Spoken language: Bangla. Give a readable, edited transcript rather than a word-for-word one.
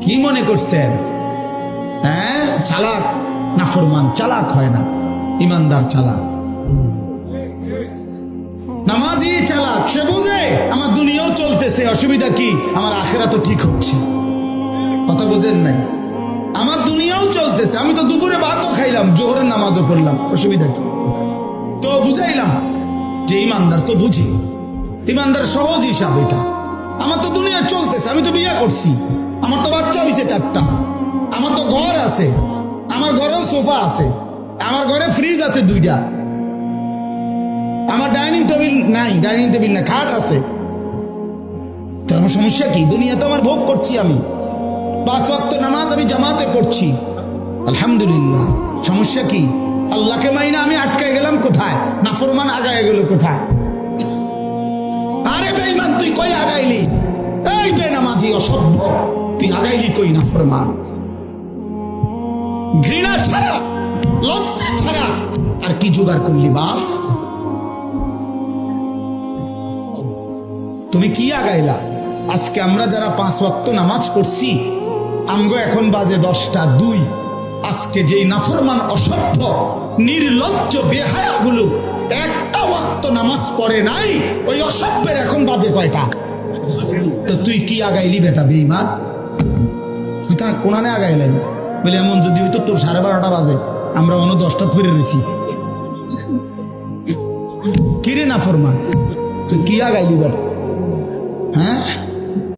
কি মনে করছেন? হ্যাঁ, চালাক নাফরমান চালাক হয় না, ইমানদার চালাক। নামাজি চালাক, সে বুঝে আমার দুনিয়াও চলতেছে, অসুবিধা কি, আমার আখেরা তো ঠিক হচ্ছে। কথা বোঝেন নাই? আমার দুনিয়াও চলতেছে, আমি তো দুপুরে ভাতও খাইলাম, জোহরের নামাজও পড়লাম, অসুবিধা কি? তো বুঝাইলাম যে ইমানদার তো বুঝি, ইমানদার সহজ হিসাব এটা। আমার তো দুনিয়া চলতেছে, আমি তো বিয়ে করছি, আমার তো বাচ্চা হয়েছে 4টা, আমার তো ঘর আছে, আমার ঘরেও সোফা আছে, আমার ঘরে ফ্রিজ আছে 2টা, আমার ডাইনিং টেবিল নাই, ডাইনিং টেবিল না, খাট আছে। তো আমার সমস্যা কি? দুনিয়া তো আমার ভোগ করছি আমি, 5 ওয়াক্ত নামাজ আমি জামাতে পড়ছি, আলহামদুলিল্লাহ। সমস্যা কি? আল্লাহকে মাইনা আমি আটকায় গেলাম কোথায়? নাফরমান আগায় গেল কোথায়? আরে বেঈমান, তুই কই আগাইলি? এই বেনামাজি অসভ্য, তুই আগাইলি কই? নাফরমান, ঘৃণা ছাড়া, লজ্জা ছাড়া আর কি জোগাড় করলি বাপ? তুমি কি আগাইলা? আজকে আমরা যারা 5 ওয়াক্ত নামাজ পড়ছি, আমগো এখন বাজে 10টা 2। আজকে যেই নাফরমান অসভ্য নির্লজ্জ বেহায়াগুলো একটা ওয়াক্ত নামাজ পড়ে নাই, ওই অসভ্যের এখন বাজে কয়টা? তো তুই কি আগাইলি বেটা বেঈমান? তুই তার কোনানে আগাইলেন বলে, এমন যদি হইতো তোর 12:30 বাজে, আমরা অন্য 10টা ফিরে রয়েছি। কিরে নাফরমান, তুই কি আগাইলি বেটা? হ্যাঁ,